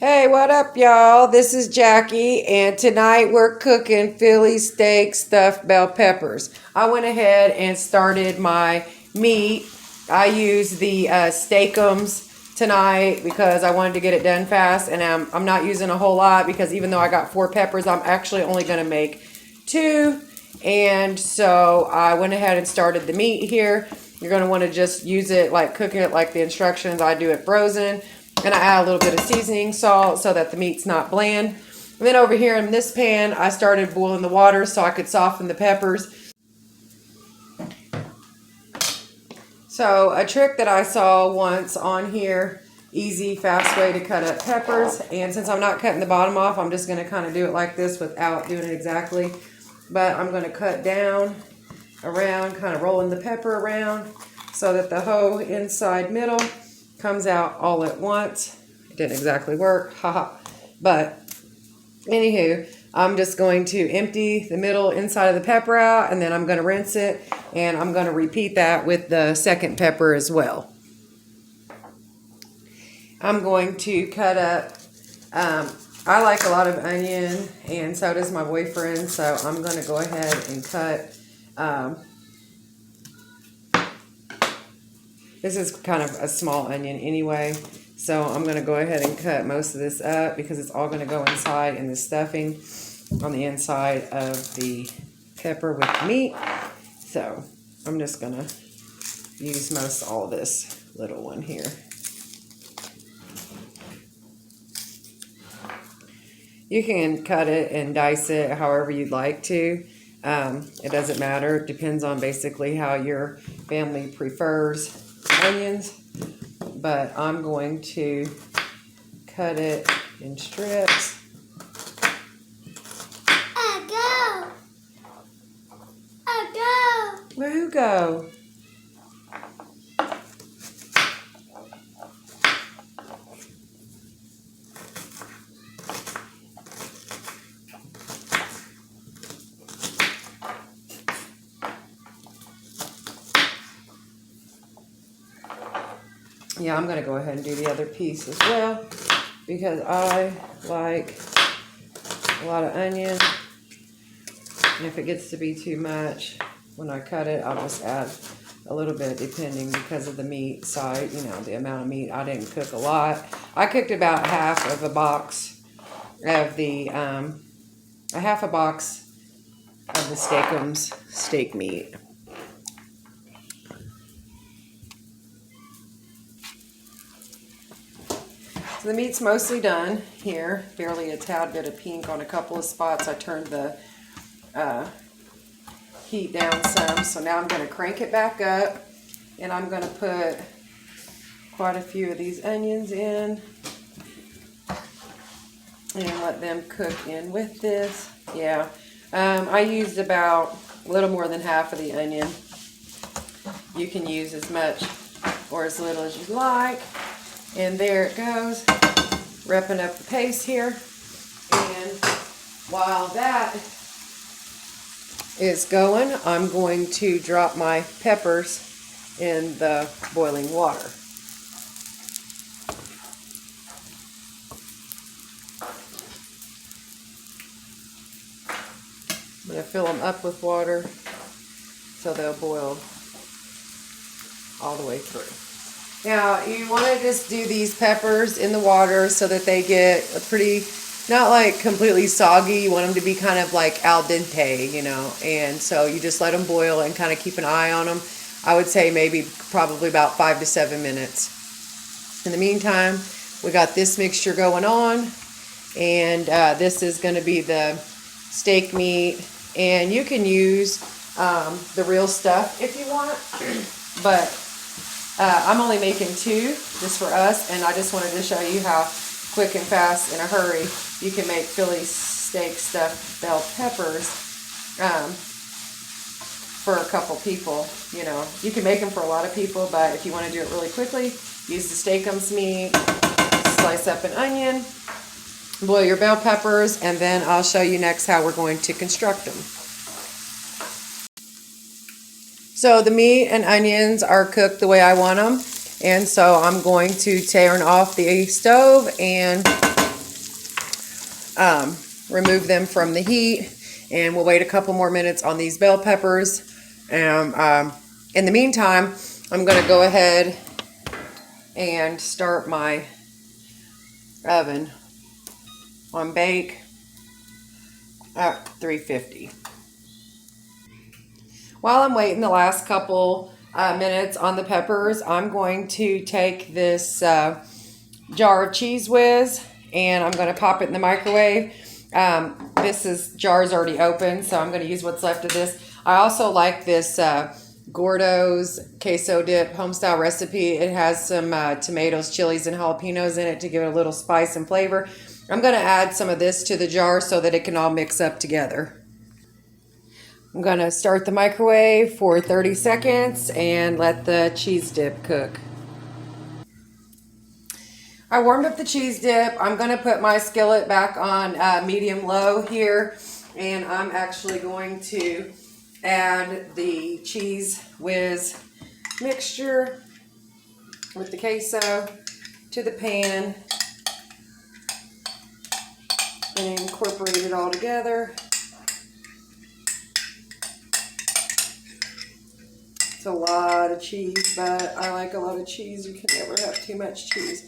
Hey, what up, y'all? This is Jackie, and tonight we're cooking Philly steak stuffed bell peppers. I went ahead and started my meat. I used the steakums tonight because I wanted to get it done fast, and I'm not using a whole lot because even though I got 4 peppers, I'm actually only going to make 2. And so I went ahead and started the meat here. You're going to want to just use it, like cook it like the instructions. I do it frozen. And I add a little bit of seasoning salt so that the meat's not bland. And then over here in this pan, I started boiling the water so I could soften the peppers. So a trick that I saw once on here, easy, fast way to cut up peppers. And since I'm not cutting the bottom off, I'm just going to kind of do it like this without doing it exactly. But I'm going to cut down around, kind of rolling the pepper around so that the whole inside middle comes out all at once. It didn't exactly work, haha. But anywho, I'm just going to empty the middle inside of the pepper out, and then I'm going to rinse it, and I'm going to repeat that with the second pepper as well. I'm going to cut up, I like a lot of onion, and so does my boyfriend, so I'm going to go ahead and cut this is kind of a small onion anyway, so I'm going to go ahead and cut most of this up because it's all going to go inside in the stuffing on the inside of the pepper with the meat. So I'm just going to use most all of this little one here. You can cut it and dice it however you'd like to. It doesn't matter. It depends on basically how your family prefers onions, but I'm going to cut it in strips. I go. Where who go? Yeah, I'm going to go ahead and do the other piece as well because I like a lot of onion. And if it gets to be too much, when I cut it, I'll just add a little bit depending because of the meat side, you know, the amount of meat. I didn't cook a lot. I cooked about half of a box of the, half a box of the steakums steak meat. So the meat's mostly done here, barely a tad bit of pink on a couple of spots. I turned the heat down some, so now I'm going to crank it back up, and I'm going to put quite a few of these onions in and let them cook in with this. Yeah, I used about a little more than half of the onion. You can use as much or as little as you like. And there it goes, wrapping up the paste here. And while that is going, I'm going to drop my peppers in the boiling water. I'm going to fill them up with water so they'll boil all the way through. Now, you want to just do these peppers in the water so that they get a pretty, not like completely soggy. You want them to be kind of like al dente, you know. And so you just let them boil and kind of keep an eye on them. I would say probably about 5 to 7 minutes. In the meantime, we got this mixture going on. And this is going to be the steak meat. And you can use the real stuff if you want. But I'm only making 2 just for us, and I just wanted to show you how quick and fast in a hurry you can make Philly steak stuffed bell peppers for a couple people. You know, you can make them for a lot of people, but if you want to do it really quickly, use the steakums meat, slice up an onion, boil your bell peppers, and then I'll show you next how we're going to construct them. So the meat and onions are cooked the way I want them. And so I'm going to turn off the stove and remove them from the heat, and we'll wait a couple more minutes on these bell peppers. And in the meantime, I'm going to go ahead and start my oven on bake at 350. While I'm waiting the last couple minutes on the peppers, I'm going to take this jar of Cheez Whiz and I'm going to pop it in the microwave. This jar's already open, so I'm going to use what's left of this. I also like this Gordo's queso dip homestyle recipe. It has some tomatoes, chilies, and jalapenos in it to give it a little spice and flavor. I'm going to add some of this to the jar so that it can all mix up together. I'm going to start the microwave for 30 seconds and let the cheese dip cook. I warmed up the cheese dip. I'm going to put my skillet back on medium low here, and I'm actually going to add the Cheez Whiz mixture with the queso to the pan and incorporate it all together. It's a lot of cheese, but I like a lot of cheese. You can never have too much cheese.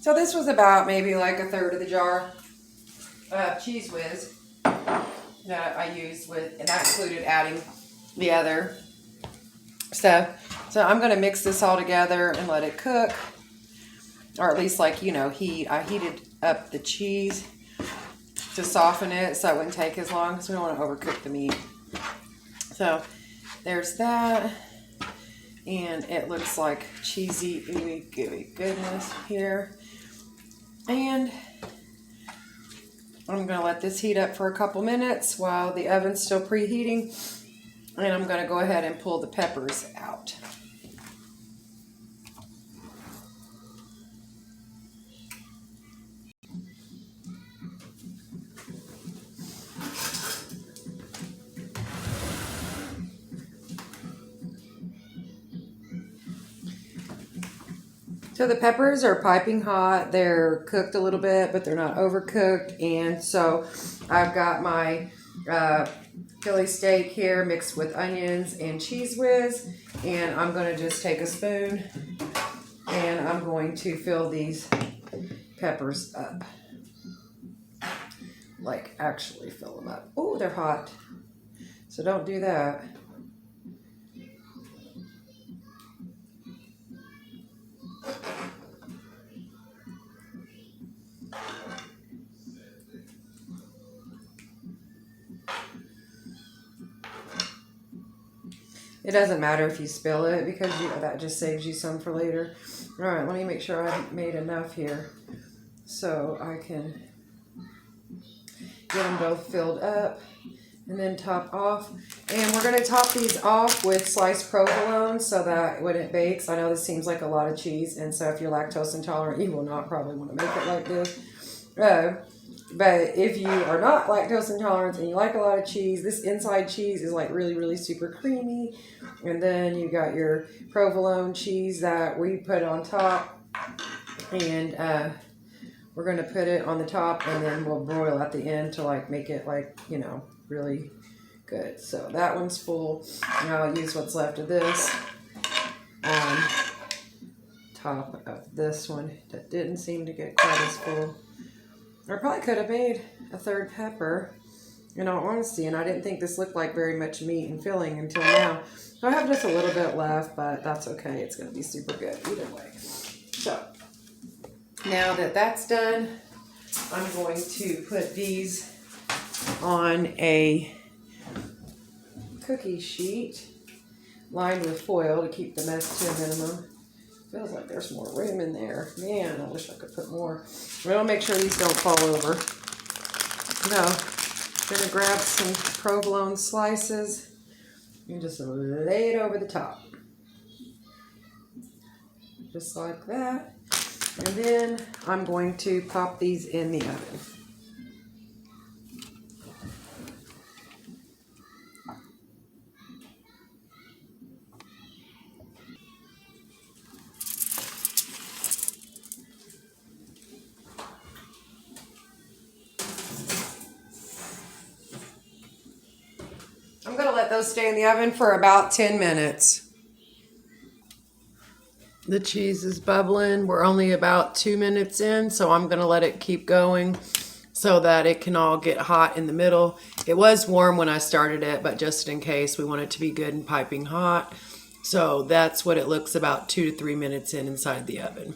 So this was about maybe like a third of the jar of Cheez Whiz that I used with, and that included adding the other stuff. So I'm going to mix this all together and let it cook, or at least like, heat. I heated up the cheese to soften it so it wouldn't take as long because we don't want to overcook the meat. So there's that. And it looks like cheesy, ooey gooey goodness here. And I'm going to let this heat up for a couple minutes while the oven's still preheating. And I'm going to go ahead and pull the peppers out. So the peppers are piping hot. They're cooked a little bit, but they're not overcooked. And so I've got my Philly steak here mixed with onions and Cheez Whiz. And I'm going to just take a spoon and I'm going to fill these peppers up. Like actually fill them up. Oh, they're hot. So don't do that. It doesn't matter if you spill it because that just saves you some for later. All right, let me make sure I made enough here so I can get them both filled up and then top off. And we're going to top these off with sliced provolone so that when it bakes, I know this seems like a lot of cheese, and so if you're lactose intolerant, you will not probably want to make it like this. But if you are not lactose intolerant and you like a lot of cheese, this inside cheese is like really, really super creamy. And then you got your provolone cheese that we put on top. And we're going to put it on the top and then we'll broil at the end to like make it like, really good. So that one's full. Now I'll use what's left of this on top of this one that didn't seem to get quite as full. I probably could have made a third pepper, in all honesty, and I didn't think this looked like very much meat and filling until now. So I have just a little bit left, but that's okay. It's going to be super good either way. So now that that's done, I'm going to put these on a cookie sheet lined with foil to keep the mess to a minimum. Feels like there's more room in there. Man, I wish I could put more. We're gonna make sure these don't fall over. Now, gonna grab some provolone slices and just lay it over the top. Just like that. And then I'm going to pop these in the oven. those stay in the oven for about 10 minutes. The cheese is bubbling. We're only about 2 minutes in, so I'm going to let it keep going so that it can all get hot in the middle. It was warm when I started it, but just in case, we want it to be good and piping hot. So that's what it looks about 2 to 3 minutes inside the oven.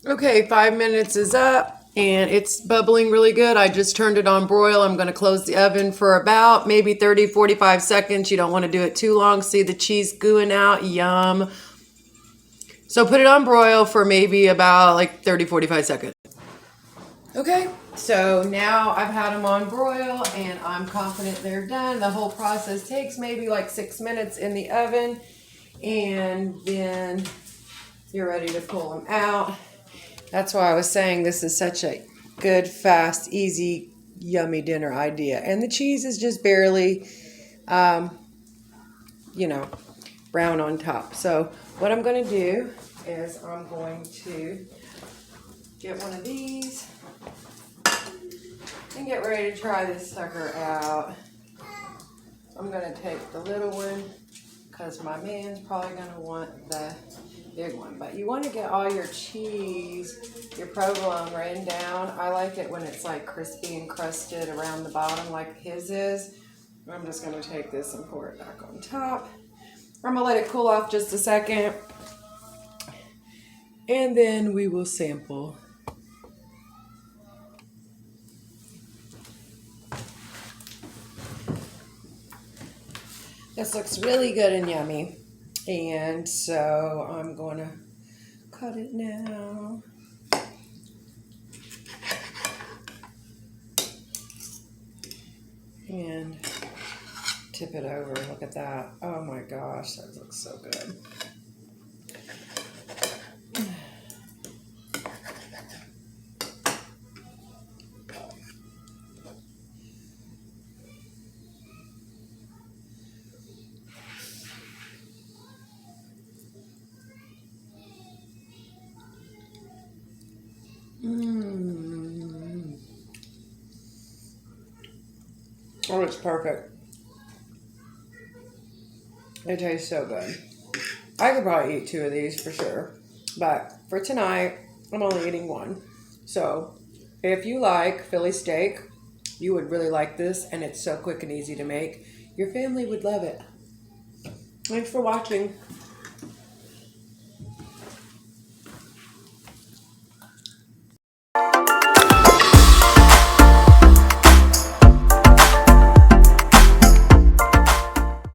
Okay, 5 minutes is up and it's bubbling really good. I just turned it on broil. I'm going to close the oven for about maybe 30, 45 seconds. You don't want to do it too long. See the cheese gooing out. Yum. So put it on broil for maybe about like 30, 45 seconds. Okay, so now I've had them on broil and I'm confident they're done. The whole process takes maybe like 6 minutes in the oven and then you're ready to pull them out. That's why I was saying this is such a good, fast, easy, yummy dinner idea. And the cheese is just barely, brown on top. So what I'm going to do is I'm going to get one of these and get ready to try this sucker out. I'm going to take the little one because my man's probably going to want the big one. But you want to get all your cheese, your provolone written down. I like it when it's like crispy and crusted around the bottom like his is. I'm just going to take this and pour it back on top. I'm going to let it cool off just a second. And then we will sample. This looks really good and yummy. And so I'm going to cut it now. And tip it over. Look at that. Oh my gosh, that looks so good. Oh, it's perfect. It tastes so good. I could probably eat 2 of these for sure. But for tonight, I'm only eating 1. So if you like Philly steak, you would really like this. And it's so quick and easy to make. Your family would love it. Thanks for watching.